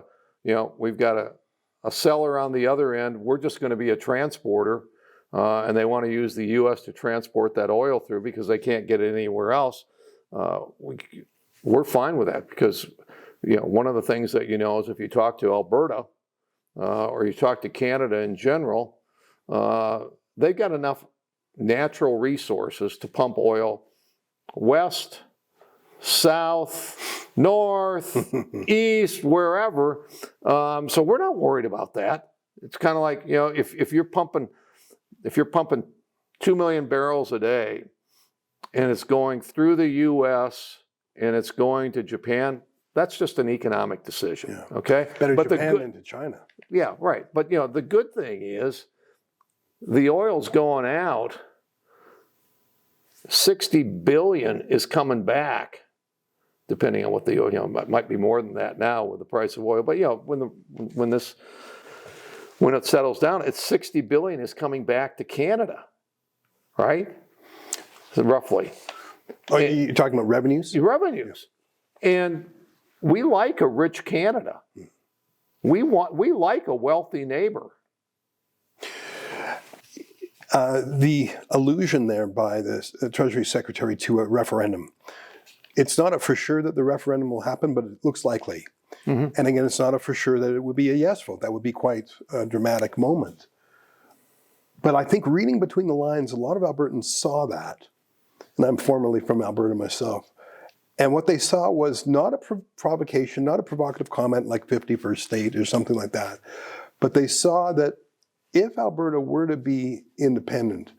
we've got a seller on the other end. We're just going to be a transporter, and they want to use the U.S. to transport that oil through because they can't get it anywhere else. We're fine with that because one of the things that is if you talk to Alberta or you talk to Canada in general, they've got enough natural resources to pump oil west, south, north, east, wherever. So we're not worried about that. It's kind of like, if you're pumping 2 million barrels a day and it's going through the U.S. and it's going to Japan, that's just an economic decision. Yeah. Okay. Better Japan than to China. Yeah, right. But the good thing is the oil's going out. 60 billion is coming back, depending on what the oil, it might be more than that now with the price of oil. But when it settles down, it's 60 billion is coming back to Canada, right? So roughly. Oh, you're talking about revenues? Revenues. And we like a rich Canada. We like a wealthy neighbor. The allusion there by the Treasury Secretary to a referendum. It's not a for sure that the referendum will happen, but it looks likely. And again, it's not a for sure that it would be a yes vote. That would be quite a dramatic moment. But I think reading between the lines, a lot of Albertans saw that. And I'm formerly from Alberta myself. And what they saw was not a provocation, not a provocative comment like 51st state or something like that. But they saw that if Alberta were to be independent,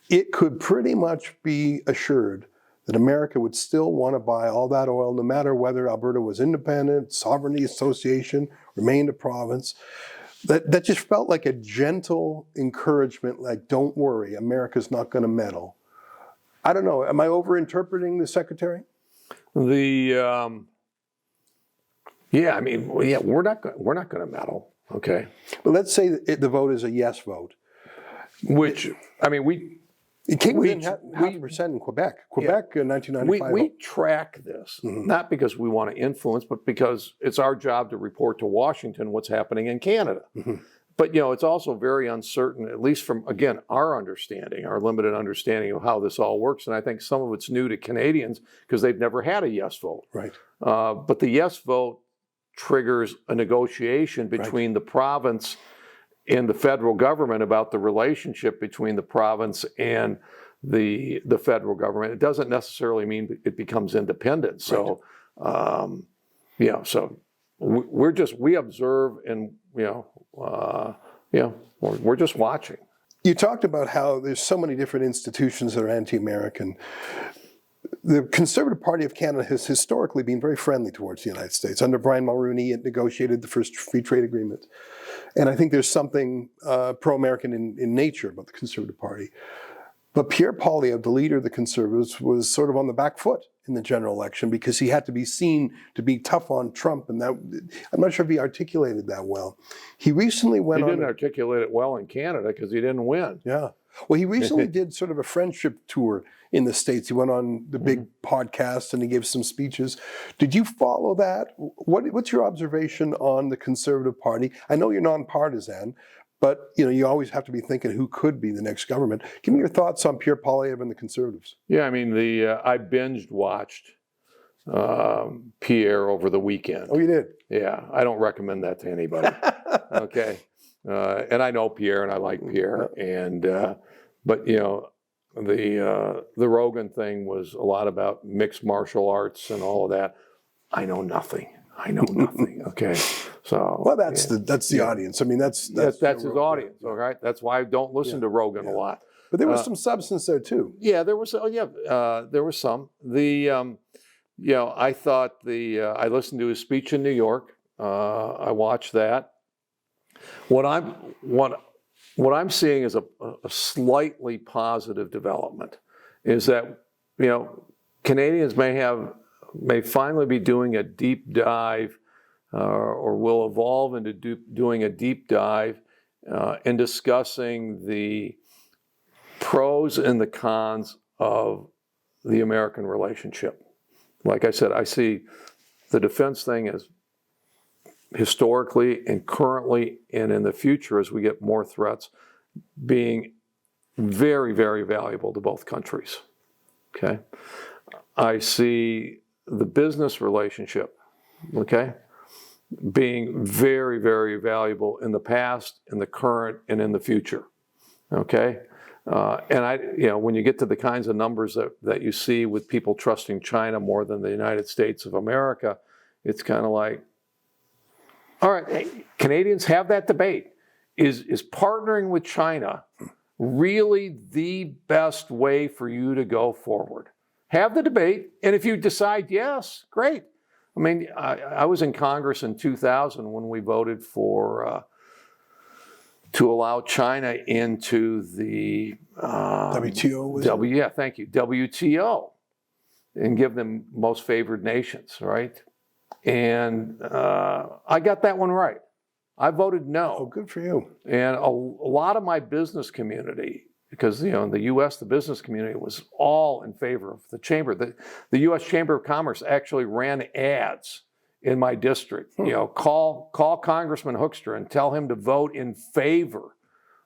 it could pretty much be assured that America would still want to buy all that oil, no matter whether Alberta was independent, sovereignty association, remained a province. That just felt like a gentle encouragement, like, don't worry, America's not going to meddle. I don't know, am I overinterpreting the Secretary? Yeah, I mean, we're not going to meddle, okay? But let's say that the vote is a yes vote. Which, I mean, It came within 0.5% in Quebec. Quebec in 1995. we track this, not because we want to influence, but because it's our job to report to Washington what's happening in Canada. But, it's also very uncertain, at least from, again, our understanding, our limited understanding of how this all works. And I think some of it's new to Canadians because they've never had a yes vote. Right. But the yes vote triggers a negotiation between the province and the federal government about the relationship between the province and the federal government. It doesn't necessarily mean it becomes independent. So, so we observe and, we're just watching. You talked about how there's so many different institutions that are anti-American. The Conservative Party of Canada has historically been very friendly towards the United States. Under Brian Mulroney, it negotiated the first free trade agreement. And I think there's something pro-American in nature about the Conservative Party. But Pierre Poilievre, the leader of the Conservatives, was sort of on the back foot in the general election because he had to be seen to be tough on Trump. And that, I'm not sure if he articulated that well. He recently went on... He didn't articulate it well in Canada because he didn't win. Yeah. Well, he recently did sort of a friendship tour in the States. He went on the big podcast and he gave some speeches. Did you follow that? What's your observation on the Conservative Party? I know you're nonpartisan, but you always have to be thinking who could be the next government. Give me your thoughts on Pierre Poilievre and the Conservatives. Yeah, I mean, I binged watched Pierre over the weekend. Oh, you did? Yeah, I don't recommend that to anybody. Okay. And I know Pierre and I like Pierre. And, but the Rogan thing was a lot about mixed martial arts and all of that. I know nothing. Okay. So. Well, that's the audience. I mean, that's his audience. All right. That's why I don't listen to Rogan a lot. But there was some substance there too. Yeah, there was. There was some. I thought I listened to his speech in New York. I watched that. What I'm seeing is a slightly positive development is that Canadians may finally be doing a deep dive or will evolve into doing a deep dive in discussing the pros and the cons of the American relationship. Like I said, I see the defense thing as historically and currently and in the future as we get more threats being very, very valuable to both countries. Okay. I see the business relationship, okay, being very, very valuable in the past, in the current, and in the future. Okay. And when you get to the kinds of numbers that you see with people trusting China more than the United States of America, it's kind of like, all right, hey, Canadians have that debate. Is partnering with China really the best way for you to go forward? Have the debate, and if you decide yes, great. I mean, I was in Congress in 2000 when we voted for to allow China into the WTO. Thank you, WTO, and give them most favored nations, right? And I got that one right. I voted no. Oh, good for you. And a lot of my business community, because in the U.S. the business community was all in favor of the chamber. The U.S. Chamber of Commerce actually ran ads in my district. Call Congressman Hoekstra and tell him to vote in favor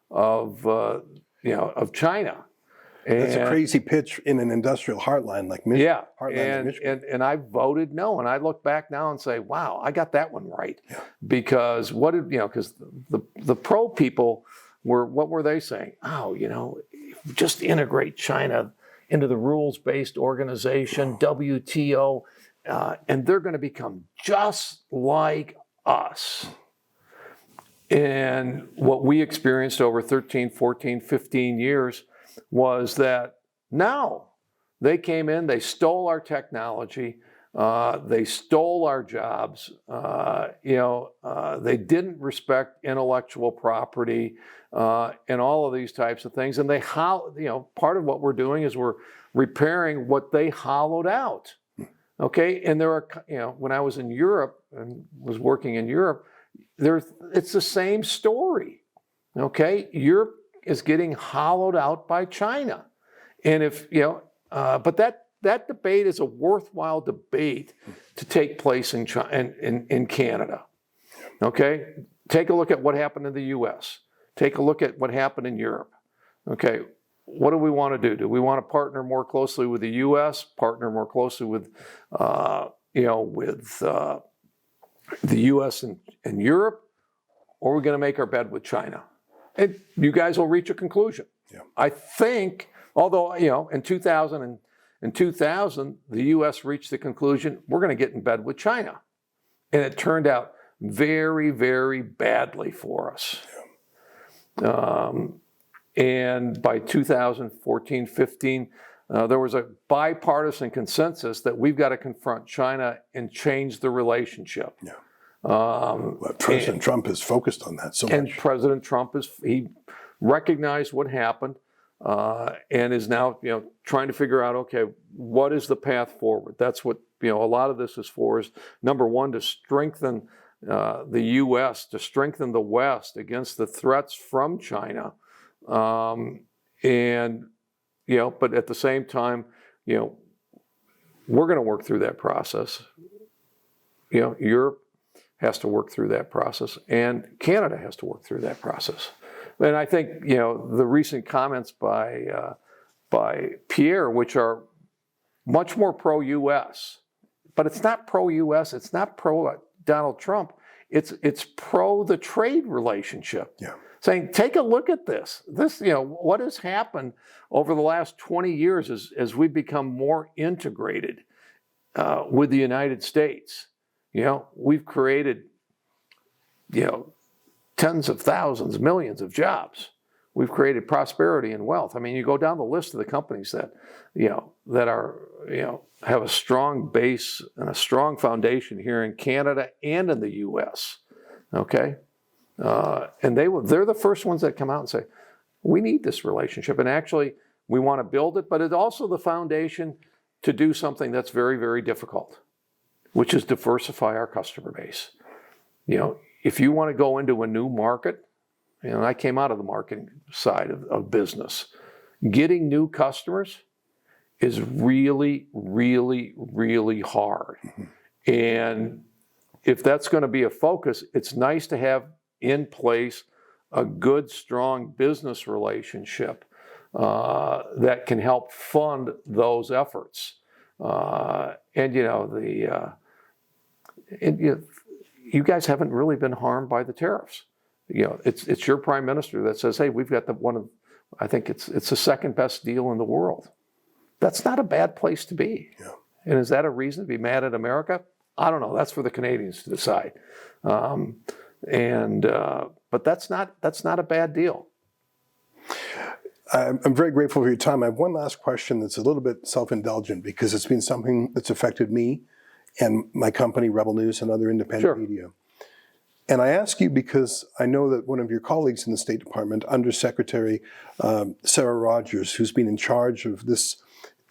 of of China. That's a And- crazy pitch in an industrial heartland like Michigan. Yeah, Heartland of Michigan. and I voted no, and I look back now and say, wow, I got that one right, because because the pro people what were they saying? Oh, just integrate China into the rules-based organization, WTO, and they're going to become just like us. And what we experienced over 13, 14, 15 years was that now they came in, they stole our technology, they stole our jobs, they didn't respect intellectual property, and all of these types of things. And part of what we're doing is we're repairing what they hollowed out. Okay, and there are, when I was in Europe and was working in Europe, it's the same story. Okay, Europe is getting hollowed out by China, and but that debate is a worthwhile debate to take place in Canada. Okay, take a look at what happened in the U.S. Take a look at what happened in Europe. Okay, what do we want to do? Do we want to partner more closely with the U.S., partner more closely with, the U.S. and Europe, or are we going to make our bed with China? And you guys will reach a conclusion. Yeah. I think, although, in 2000, the U.S. reached the conclusion, we're going to get in bed with China. And it turned out very, very badly for us. Yeah. And by 2014, 15, there was a bipartisan consensus that we've got to confront China and change the relationship. Yeah. President Trump is focused on that so much. And President Trump he recognized what happened and is now trying to figure out, okay, what is the path forward? That's what a lot of this is for, is number one, to strengthen the U.S., to strengthen the West against the threats from China. But at the same time, we're going to work through that process. Europe has to work through that process, and Canada has to work through that process. And I think, the recent comments by Pierre, which are much more pro-U.S., but it's not pro-U.S., it's not pro-Donald Trump, it's pro the trade relationship. Yeah. Saying, take a look at this. What has happened over the last 20 years as we've become more integrated with the United States. We've created, tens of thousands, millions of jobs. We've created prosperity and wealth. I mean, you go down the list of the companies that have a strong base and a strong foundation here in Canada and in the U.S. Okay. And they're the first ones that come out and say, we need this relationship. And actually, we want to build it, but it's also the foundation to do something that's very, very difficult, which is diversify our customer base. If you want to go into a new market, I came out of the marketing side of business, getting new customers is really, really, really hard. Mm-hmm. And if that's going to be a focus, it's nice to have in place a good, strong business relationship that can help fund those efforts. You guys haven't really been harmed by the tariffs. It's your prime minister that says, "Hey, we've got I think it's the second best deal in the world." That's not a bad place to be. Yeah. And is that a reason to be mad at America? I don't know. That's for the Canadians to decide. But that's not a bad deal. I'm very grateful for your time. I have one last question that's a little bit self-indulgent, because it's been something that's affected me and my company, Rebel News, and other independent media. And I ask you because I know that one of your colleagues in the State Department, Undersecretary Sarah Rogers, who's been in charge of this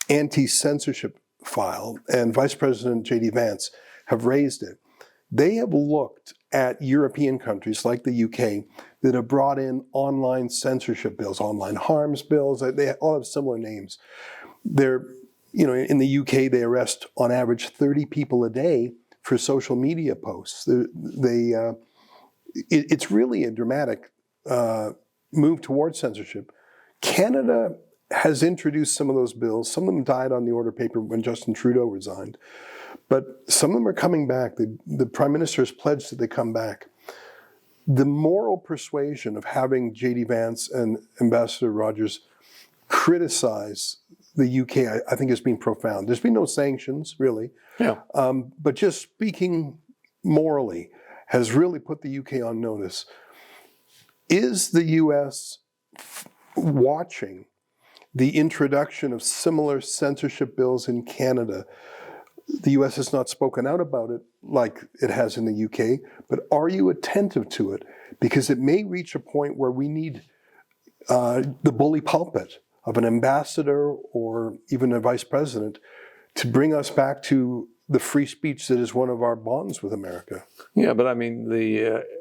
anti-censorship file, and Vice President J.D. Vance have raised it. They have looked at European countries like the UK that have brought in online censorship bills, online harms bills. They all have similar names. They're, in the UK, they arrest on average 30 people a day for social media posts. It's really a dramatic move towards censorship. Canada has introduced some of those bills. Some of them died on the order paper when Justin Trudeau resigned, but some of them are coming back. The Prime Minister has pledged that they come back. The moral persuasion of having J.D. Vance and Ambassador Rogers criticize the UK, I think, has been profound. There's been no sanctions, really, but just speaking morally has really put the UK on notice. Is the US watching the introduction of similar censorship bills in Canada? The US has not spoken out about it like it has in the UK, but are you attentive to it? Because it may reach a point where we need the bully pulpit of an ambassador or even a vice president to bring us back to the free speech that is one of our bonds with America. Yeah, but I mean,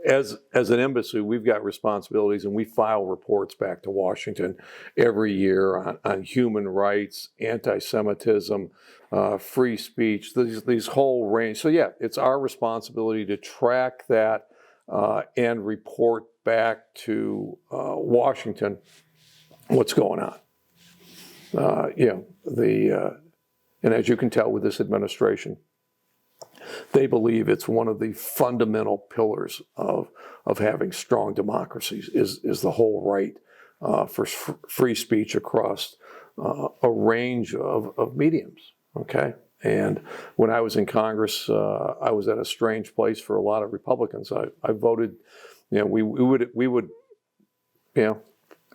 as an embassy, we've got responsibilities, and we file reports back to Washington every year on human rights, anti-Semitism, free speech, these whole range. So yeah, it's our responsibility to track that and report back to Washington what's going on. And as you can tell with this administration, they believe it's one of the fundamental pillars of having strong democracies is the whole right for free speech across a range of mediums. Okay, and when I was in Congress, I was at a strange place for a lot of Republicans. I voted, we would,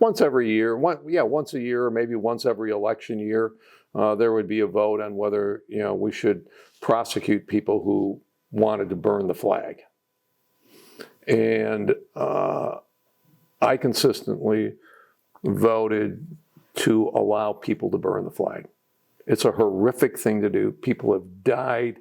once every year, once a year, or maybe once every election year, there would be a vote on whether we should prosecute people who wanted to burn the flag. And I consistently voted to allow people to burn the flag. It's a horrific thing to do. People have died,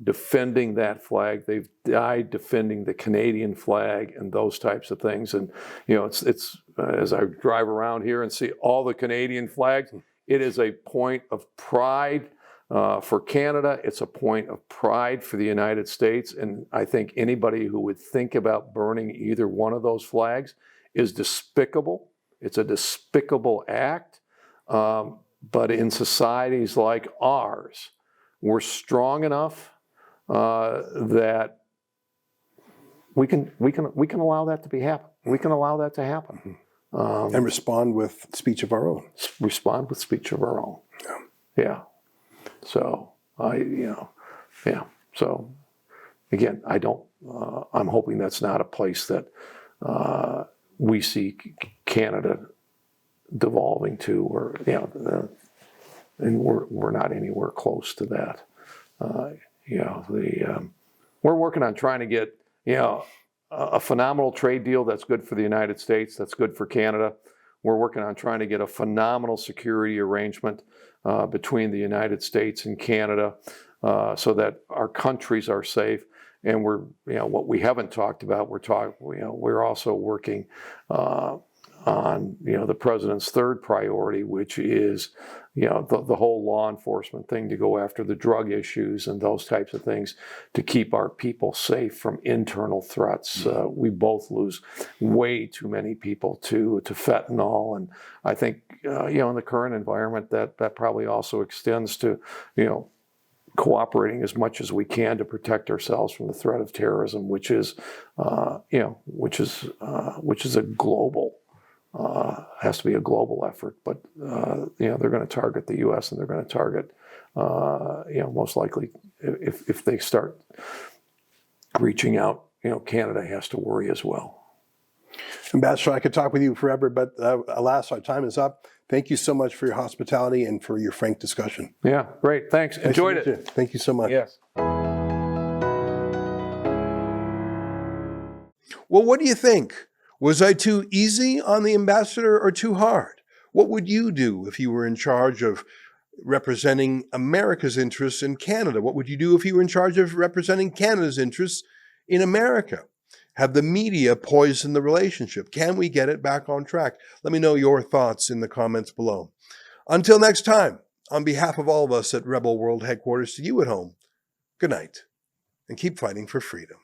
defending that flag. They've died defending the Canadian flag and those types of things. And it's as I drive around here and see all the Canadian flags, it is a point of pride for Canada. It's a point of pride for the United States. And I think anybody who would think about burning either one of those flags is despicable. It's a despicable act. But in societies like ours, we're strong enough that we can allow that to be happen. We can allow that to happen. And respond with speech of our own. Respond with speech of our own. Yeah. So So again, I'm hoping that's not a place that we see Canada devolving to, or and we're not anywhere close to that. We're working on trying to get a phenomenal trade deal that's good for the United States, that's good for Canada. We're working on trying to get a phenomenal security arrangement between the United States and Canada so that our countries are safe. And what we haven't talked about, we're also working on the president's third priority, which is the whole law enforcement thing, to go after the drug issues and those types of things to keep our people safe from internal threats. We both lose way too many people to fentanyl, and I think in the current environment that probably also extends to cooperating as much as we can to protect ourselves from the threat of terrorism, which is a global. Has to be a global effort, but they're going to target the U.S. and they're going to target, most likely, if they start reaching out, Canada has to worry as well. Ambassador, I could talk with you forever, but alas, our time is up. Thank you so much for your hospitality and for your frank discussion. Yeah, great. Thanks. Enjoyed it. Thank you so much. Yes. Well, what do you think? Was I too easy on the ambassador or too hard? What would you do if you were in charge of representing America's interests in Canada? What would you do if you were in charge of representing Canada's interests in America? Have the media poison the relationship? Can we get it back on track? Let me know your thoughts in the comments below. Until next time, on behalf of all of us at Rebel World Headquarters, to you at home, good night, and keep fighting for freedom.